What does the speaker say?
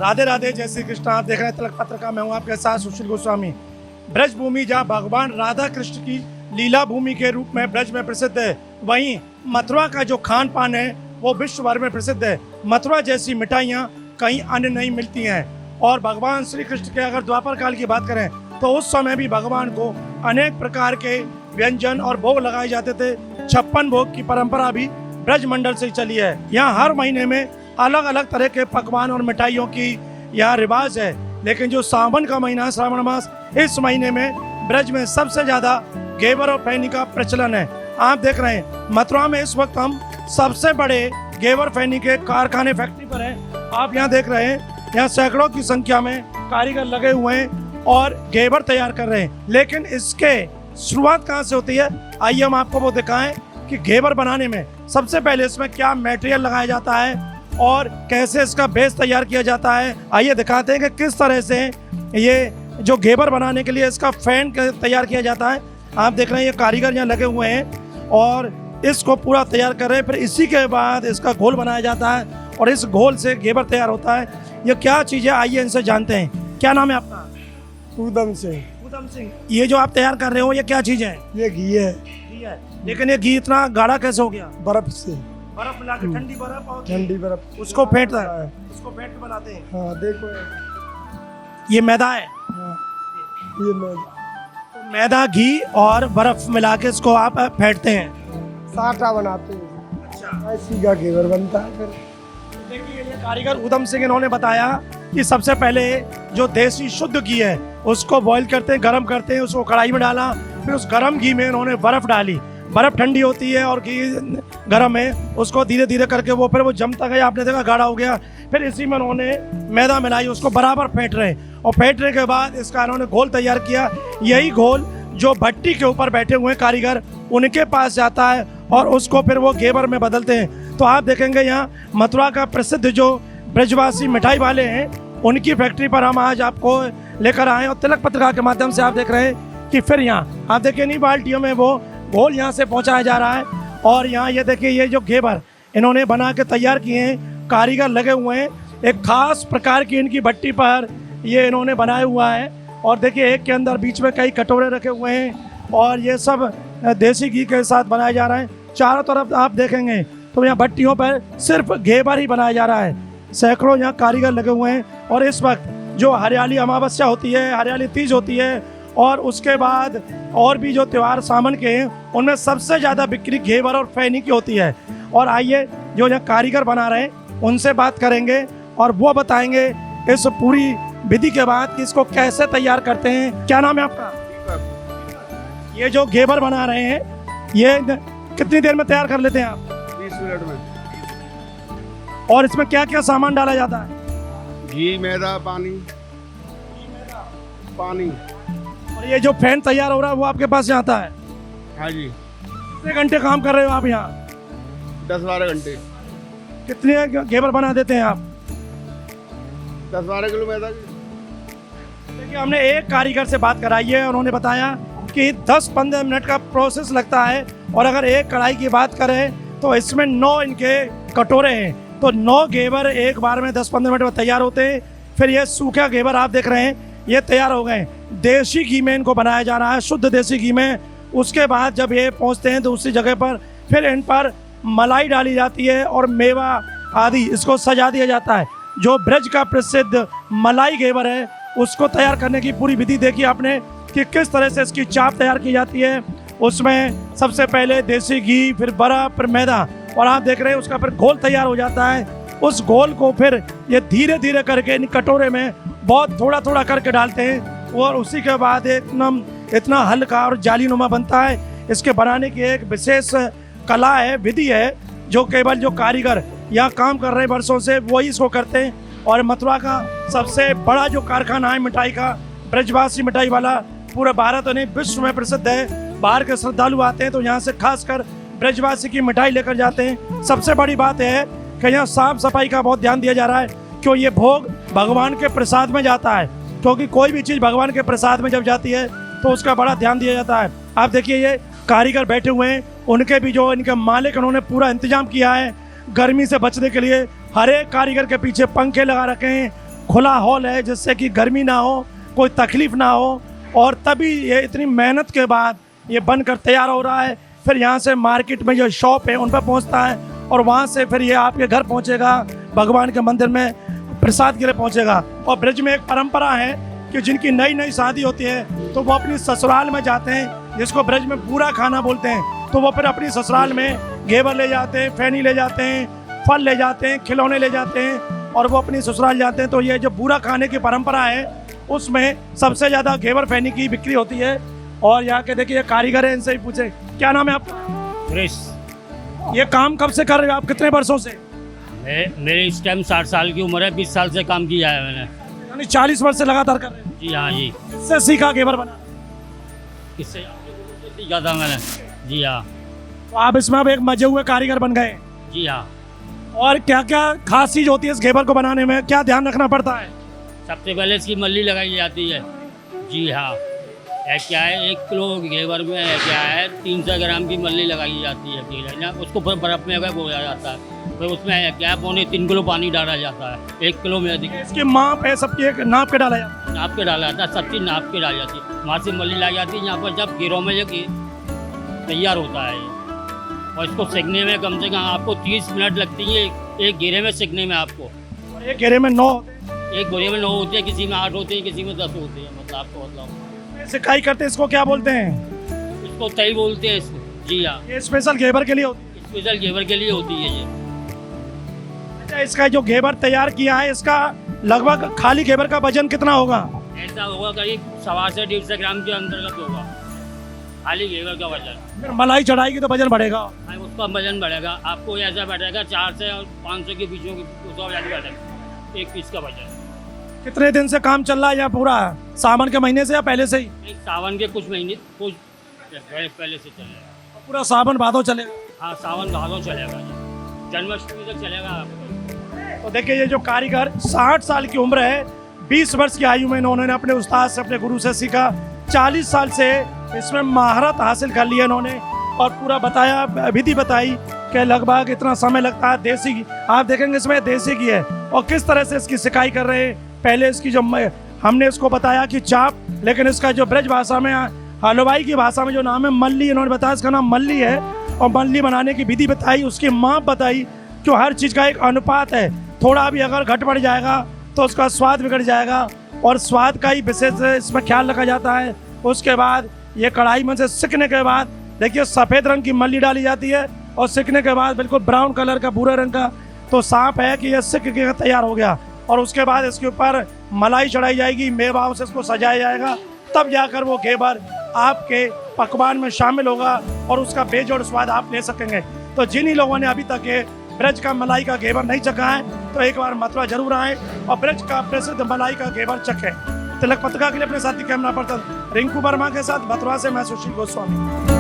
राधे राधे, जय श्री कृष्ण। आप देख रहे हैं तिलक पत्रिका, मैं हूँ आपके साथ सुशील गोस्वामी। ब्रज भूमि जहाँ भगवान राधा कृष्ण की लीला भूमि के रूप में ब्रज में प्रसिद्ध है, वहीं मथुरा का जो खान पान है वो विश्व भर में प्रसिद्ध है। मथुरा जैसी मिठाइयाँ कहीं अन्य नहीं मिलती हैं। और भगवान श्री कृष्ण के अगर द्वापर काल की बात करें तो उस समय भी भगवान को अनेक प्रकार के व्यंजन और भोग लगाए जाते थे। 56 भोग की परंपरा भी ब्रज मंडल से चली है। यहाँ हर महीने में अलग अलग तरह के पकवान और मिठाइयों की यहाँ रिवाज है। लेकिन जो सावन का महीना, श्रावण मास, इस महीने में ब्रज में सबसे ज्यादा घेवर और फैनी का प्रचलन है। आप देख रहे हैं मथुरा में इस वक्त हम सबसे बड़े घेवर फैनी के कारखाने फैक्ट्री पर हैं। आप यहाँ देख रहे हैं, यहाँ सैकड़ों की संख्या में कारीगर लगे हुए हैं और घेवर तैयार कर रहे हैं। लेकिन इसके शुरुआत कहाँ से होती है, आइए हम आपको वो दिखाएं कि घेवर बनाने में सबसे पहले इसमें क्या मटेरियल लगाया जाता है और कैसे इसका बेस तैयार किया जाता है। आइए दिखाते हैं कि किस तरह से ये जो घेवर बनाने के लिए इसका फैन तैयार किया जाता है। आप देख रहे हैं ये कारीगर यहाँ लगे हुए हैं और इसको पूरा तैयार कर रहे हैं। फिर इसी के बाद इसका घोल बनाया जाता है और इस घोल से घेवर तैयार होता है। ये क्या चीज़ है, आइए इनसे जानते हैं। क्या नाम है आपका? ऊधम सिंह। ऊधम सिंह, ये जो आप तैयार कर रहे हो ये क्या चीज़ है? ये घी है। घी है, लेकिन ये घी इतना गाढ़ा कैसे हो गया? बर्फ से। बर्फ मिला के, ठंडी बर्फ और ठंडी बर्फ उसको फेंटता है, उसको फेंट के बनाते हैं। हाँ देखो ये मैदा है। हाँ, ये तो मैदा, घी और बर्फ मिला के इसको आप फेंटते हैं। साटा बनाते हैं। अच्छा, ऐसी का घेवर बनता है। फिर देखिए ये कारीगर ऊधम सिंह, इन्होंने बताया कि सबसे पहले जो देसी शुद्ध घी है उसको बॉईल करते हैं, गर्म करते हैं, उसको कढ़ाई में डाला, फिर उस गर्म घी में इन्होंने बर्फ डाली। बर्फ ठंडी होती है और घी गर्म है, उसको धीरे धीरे करके वो फिर वो जमता गया, आपने देखा गाढ़ा हो गया। फिर इसी में उन्होंने मैदा मिलाई, उसको बराबर फेंट रहे और फेंटने के बाद इसका इन्होंने घोल तैयार किया। यही घोल जो भट्टी के ऊपर बैठे हुए हैं कारीगर, उनके पास जाता है और उसको फिर वो घेवर में बदलते हैं। तो आप देखेंगे यहाँ मथुरा का प्रसिद्ध जो ब्रजवासी मिठाई वाले हैं उनकी फैक्ट्री पर हम आज आपको लेकर आए और तिलक पत्रिका के माध्यम से आप देख रहे हैं कि फिर यहाँ आप देखिए इन्हीं बाल्टियों में वो घोल यहाँ से पहुँचाया जा रहा है। और यहाँ ये देखिए ये जो घेवर इन्होंने बना के तैयार किए हैं, कारीगर लगे हुए हैं। एक खास प्रकार की इनकी भट्टी पर ये इन्होंने बनाया हुआ है। और देखिए एक के अंदर बीच में कई कटोरे रखे हुए हैं और ये सब देसी घी के साथ बनाया जा रहा है। चारों तरफ आप देखेंगे तो यहाँ भट्टियों पर सिर्फ घेवर ही बनाया जा रहा है। सैकड़ों यहाँ कारीगर लगे हुए हैं। और इस वक्त जो हरियाली अमावस्या होती है, हरियाली तीज होती है और उसके बाद और भी जो त्यौहार सावन के हैं उनमें सबसे ज़्यादा बिक्री घेवर और फैनी की होती है। और आइए जो यहाँ कारीगर बना रहे हैं उनसे बात करेंगे और वो बताएंगे इस पूरी विधि के बाद कि इसको कैसे तैयार करते हैं। क्या नाम है आपका? ये जो घेवर बना रहे हैं ये कितनी देर में तैयार कर लेते हैं आप? 20 मिनट में। और इसमें क्या क्या सामान डाला जाता है? घी, मैदा, पानी। और ये जो फैन तैयार हो रहा है वो आपके पास यहाँ आता है? हाँ जी। कितने घंटे काम कर रहे हो आप यहाँ? 10-12 घंटे। कितने घेवर बना देते हैं आप? 10-12 किलो मैदा की। देखिए हमने एक कारीगर से बात कराई है, उन्होंने बताया कि 10-15 मिनट का प्रोसेस लगता है। और अगर एक कढ़ाई की बात करें तो इसमें 9 इनके कटोरे हैं, तो 9 घेवर एक बार में 10-15 मिनट में तैयार होते हैं। फिर ये सूखा घेवर आप देख रहे हैं ये तैयार हो गए। देसी घी में इनको बनाया जा रहा है, शुद्ध देसी घी में। उसके बाद जब ये पहुंचते हैं दूसरी जगह पर फिर इन पर मलाई डाली जाती है और मेवा आदि इसको सजा दिया जाता है। जो ब्रज का प्रसिद्ध मलाई घेवर है उसको तैयार करने की पूरी विधि देखी आपने कि किस तरह से इसकी चाप तैयार की जाती है। उसमें सबसे पहले देसी घी, फिर बर्फ, फिर मैदा, और आप देख रहे हैं उसका फिर घोल तैयार हो जाता है। उस घोल को फिर ये धीरे धीरे करके इन कटोरे में बहुत थोड़ा थोड़ा करके डालते हैं और उसी के बाद एकदम इतना हल्का और जालीनुमा बनता है। इसके बनाने की एक विशेष कला है, विधि है, जो केवल जो कारीगर यहाँ काम कर रहे हैं वर्षों से वही इसको करते हैं। और मथुरा का सबसे बड़ा जो कारखाना है मिठाई का, ब्रजवासी मिठाई वाला, पूरे भारत और नहीं विश्व में प्रसिद्ध है। बाहर के श्रद्धालु आते हैं तो यहाँ से खासकर ब्रजवासी की मिठाई लेकर जाते हैं। सबसे बड़ी बात है कि यहाँ साफ सफाई का बहुत ध्यान दिया जा रहा है, क्यों ये भोग भगवान के प्रसाद में जाता है। क्योंकि कोई भी चीज़ भगवान के प्रसाद में जब जाती है तो उसका बड़ा ध्यान दिया जाता है। आप देखिए ये कारीगर बैठे हुए हैं, उनके भी जो इनके मालिक उन्होंने पूरा इंतजाम किया है गर्मी से बचने के लिए। हर एक कारीगर के पीछे पंखे लगा रखे हैं खुला हॉल है जिससे कि गर्मी ना हो, कोई तकलीफ ना हो, और तभी ये इतनी मेहनत के बाद ये बनकर तैयार हो रहा है। फिर यहाँ से मार्केट में जो शॉप है उन पर पहुँचता है और वहाँ से फिर ये आपके घर पहुँचेगा, भगवान के मंदिर में प्रसाद के लिए पहुँचेगा। और ब्रज में एक परंपरा है कि जिनकी नई नई शादी होती है तो वो अपनी ससुराल में जाते हैं, जिसको ब्रज में पूरा खाना बोलते हैं। तो वो फिर अपनी ससुराल में घेवर ले जाते हैं, फैनी ले जाते हैं, फल ले जाते हैं, खिलौने ले जाते हैं और वो अपनी ससुराल जाते हैं। तो ये जो पूरा खाने की परंपरा है उसमें सबसे ज़्यादा घेवर फैनी की बिक्री होती है। और यहाँ के देखिए कारीगर हैं, इनसे ही पूछे क्या नाम है आपका? फ्रेश। ये काम कब से कर रहे हो आप, कितने वर्षों से? मेरे इस टाइम 60 साल की उम्र है, 20 साल से काम किया है मैंने। यानी 40 वर्ष से लगातार कर रहे हैं। जी हाँ जी। किससे सीखा घेवर बना? किससे? आपके गुरु से सीखा था मैंने। जी हाँ। तो आप इसमें अब एक मजे हुए कारीगर बन गए। जी हाँ। और क्या क्या खास चीज़ होती है इस घेवर को बनाने में, क्या ध्यान रखना पड़ता है? सबसे पहले इसकी मल्ली लगाई जाती है। जी हाँ। क्या है, 1 किलो घेवर में क्या है 300 ग्राम की मल्ली लगाई जाती है। ठीक है ना, उसको फिर बर्फ़ में अगर बोया जाता है, फिर उसमें क्या है 2.25 किलो पानी डाला जाता है 1 किलो में। इसकी माप है, सबकी एक नाप के डाला जाता है। नाप के डाला जाता है, सब चीज़ नाप के डाली जाती है। वहाँ से मल्ली लाई जाती है, यहाँ पर जब घेरों में ये तैयार होता है ये। और इसको सेकने में कम से कम आपको 30 मिनट लगती है एक घेरे में सेकने में आपको। और एक घेरे में 9 एक घेरे में 9 होते हैं, किसी में 8 होते हैं, किसी में 10 होते हैं। मतलब आपको मतलब सिकाई करते हैं, इसको क्या बोलते हैं? इसको तई बोलते हैं इसको। जी हाँ। ये स्पेशल घेवर के लिए होती है। स्पेशल घेवर के लिए होती है ये। अच्छा, इसका जो घेवर तैयार किया है इसका लगभग खाली घेवर का वजन कितना होगा? ऐसा होगा करीब 1.25 से 150 ग्राम के अंतर्गत होगा खाली घेवर का वजन। फिर मलाई चढ़ाएगी तो वजन बढ़ेगा। हाँ, उसका वजन बढ़ेगा। आपको ऐसा बैठेगा 4 से 500 के बीचों की बैठेगा एक पीस का वजन। कितने दिन से काम चल रहा है या पूरा सावन के महीने से या पहले से ही? एक सावन के कुछ महीने कुछ पहले से चलेगा। पूरा सावन भादो चलेगा। हाँ, सावन भादो चलेगा जी, जन्माष्टमी तक चलेगा आपको। तो देखिए ये जो कारीगर 60 साल की उम्र है, 20 वर्ष की आयु में इन्होंने अपने उस्ताद से, अपने गुरु से सीखा। 40 साल से इसमें महारत हासिल कर ली है इन्होंने और पूरा बताया, विधि बताई कि लगभग इतना समय लगता है। देसी घी आप देखेंगे इसमें देसी घी है और किस तरह से इसकी सिकाई कर रहे हैं। पहले इसकी जो हमने इसको बताया कि चाप, लेकिन इसका जो ब्रज भाषा में, हलवाई की भाषा में जो नाम है मल्ली, इन्होंने बताया इसका नाम मल्ली है। और मल्ली बनाने की विधि बताई, उसकी माप बताई कि हर चीज़ का एक अनुपात है। थोड़ा भी अगर घट बढ़ जाएगा तो उसका स्वाद बिगड़ जाएगा और स्वाद का ही विशेष इसमें ख्याल रखा जाता है। उसके बाद ये कढ़ाई में से सिकने के बाद देखिए सफ़ेद रंग की मल्ली डाली जाती है और सिकने के बाद बिल्कुल ब्राउन कलर का, भूरे रंग का तो साफ है कि ये सिक के तैयार हो गया। और उसके बाद इसके ऊपर मलाई चढ़ाई जाएगी, मेवाओं से इसको सजाया जाएगा, तब जाकर वो घेवर आपके पकवान में शामिल होगा और उसका बेजोड़ स्वाद आप ले सकेंगे। तो जिन्हीं लोगों ने अभी तक ये ब्रज का मलाई का घेवर नहीं चखा है तो एक बार मथुरा जरूर आए और ब्रज का प्रसिद्ध मलाई का घेवर चखें। तिलक पत्रिका के लिए अपने साथी कैमरा पर्सन रिंकू वर्मा के साथ मथुरा से मैं सुशील गोस्वामी।